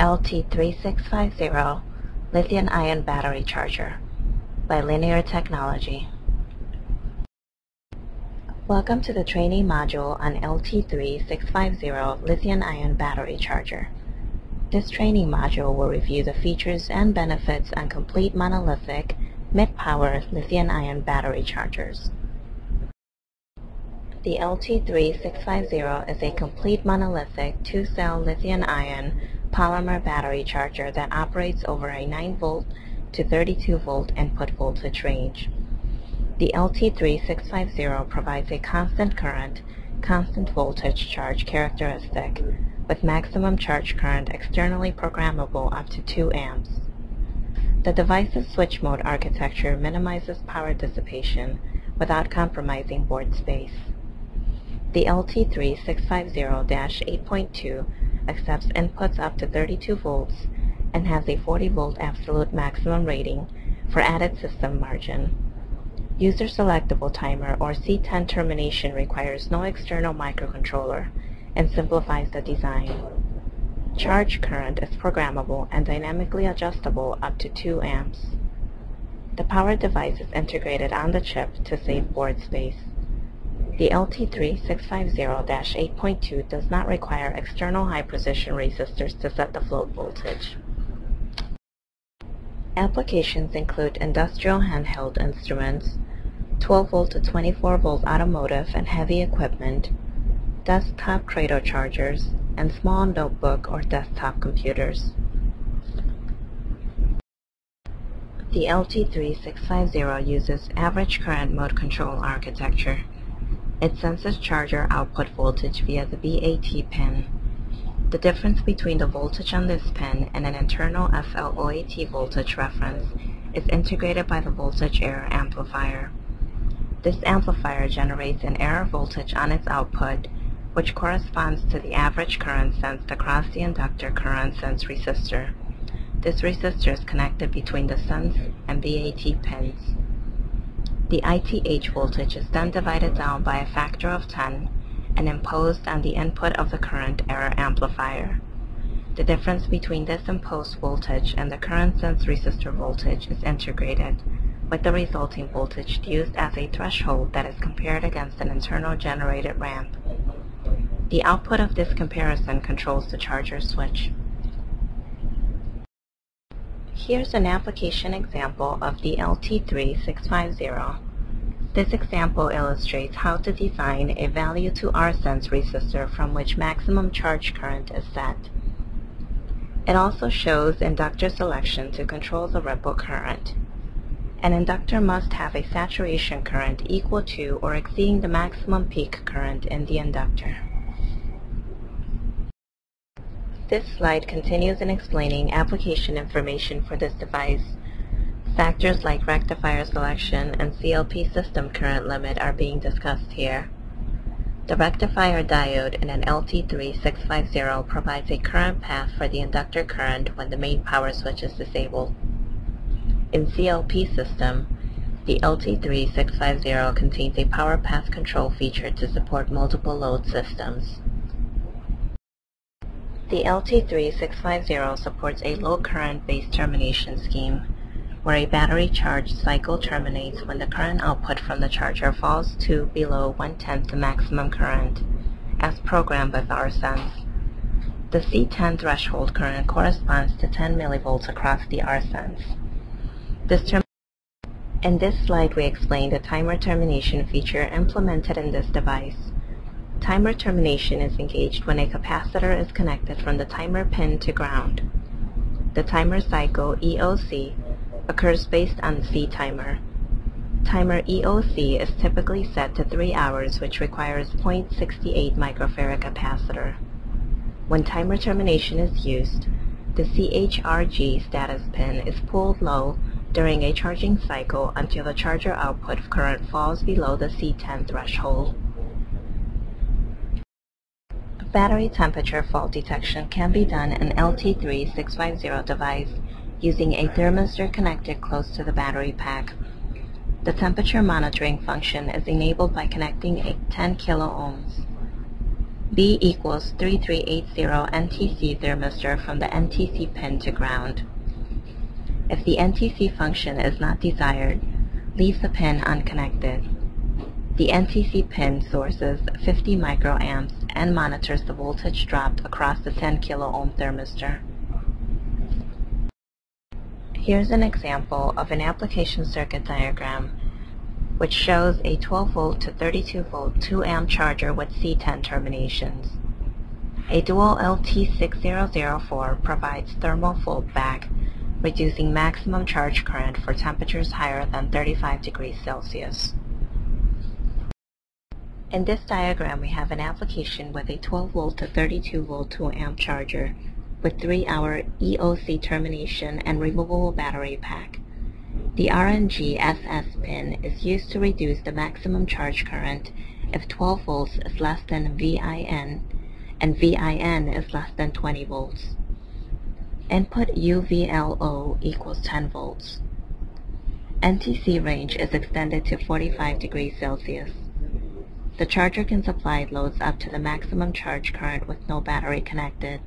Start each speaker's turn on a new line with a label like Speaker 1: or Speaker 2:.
Speaker 1: LT3650 Lithium-ion Battery Charger by Linear Technology. Welcome to the training module on LT3650 Lithium-ion Battery Charger. This training module will review the features and benefits on complete monolithic, mid-power lithium-ion battery chargers. The LT3650 is a complete monolithic 2-cell lithium-ion polymer battery charger that operates over a 9-volt to 32-volt input voltage range. The LT3650 provides a constant current, constant voltage charge characteristic with maximum charge current externally programmable up to 2 amps. The device's switch mode architecture minimizes power dissipation without compromising board space. The LT3650-8.2 accepts inputs up to 32 volts and has a 40-volt absolute maximum rating for added system margin. User-selectable timer or C10 termination requires no external microcontroller and simplifies the design. Charge current is programmable and dynamically adjustable up to 2 amps. The power device is integrated on the chip to save board space. The LT3650-8.2 does not require external high-precision resistors to set the float voltage. Applications include industrial handheld instruments, 12-volt to 24-volt automotive and heavy equipment, desktop cradle chargers, and small notebook or desktop computers. The LT3650 uses average current mode control architecture. It senses charger output voltage via the BAT pin. The difference between the voltage on this pin and an internal FLOAT voltage reference is integrated by the voltage error amplifier. This amplifier generates an error voltage on its output, which corresponds to the average current sensed across the inductor current sense resistor. This resistor is connected between the sense and BAT pins. The ITH voltage is then divided down by a factor of 10 and imposed on the input of the current error amplifier. The difference between this imposed voltage and the current sense resistor voltage is integrated, with the resulting voltage used as a threshold that is compared against an internal generated ramp. The output of this comparison controls the charger switch. Here's an application example of the LT3650. This example illustrates how to design a value to R-sense resistor from which maximum charge current is set. It also shows inductor selection to control the ripple current. An inductor must have a saturation current equal to or exceeding the maximum peak current in the inductor. This slide continues in explaining application information for this device. Factors like rectifier selection and CLP system current limit are being discussed here. The rectifier diode in an LT3650 provides a current path for the inductor current when the main power switch is disabled. In CLP system, the LT3650 contains a power path control feature to support multiple load systems. The LT3650 supports a low current base termination scheme, where a battery charge cycle terminates when the current output from the charger falls to below 1/10 the maximum current, as programmed with R-sense. The C10 threshold current corresponds to 10 millivolts across the R-sense. In this slide we explain the timer termination feature implemented in this device. Timer termination is engaged when a capacitor is connected from the timer pin to ground. The timer cycle, EOC, occurs based on C timer. Timer EOC is typically set to 3 hours, which requires 0.68 microfarad capacitor. When timer termination is used, the CHRG status pin is pulled low during a charging cycle until the charger output current falls below the C10 threshold. Battery temperature fault detection can be done in LT3650 device using a thermistor connected close to the battery pack. The temperature monitoring function is enabled by connecting a 10 kilo ohms B equals 3380 NTC thermistor from the NTC pin to ground. If the NTC function is not desired, leave the pin unconnected. The NTC pin sources 50 microamps and monitors the voltage dropped across the 10 kilo ohm thermistor. Here's an example of an application circuit diagram which shows a 12 volt to 32 volt 2 amp charger with C10 terminations. A dual LT3650 provides thermal floatback, reducing maximum charge current for temperatures higher than 35 degrees Celsius. In this diagram, we have an application with a 12 volt to 32 volt 2 amp charger with 3-hour EOC termination and removable battery pack. The RNG SS pin is used to reduce the maximum charge current if 12 volts is less than VIN and VIN is less than 20 volts. Input UVLO equals 10 volts. NTC range is extended to 45 degrees Celsius. The charger can supply loads up to the maximum charge current with no battery connected.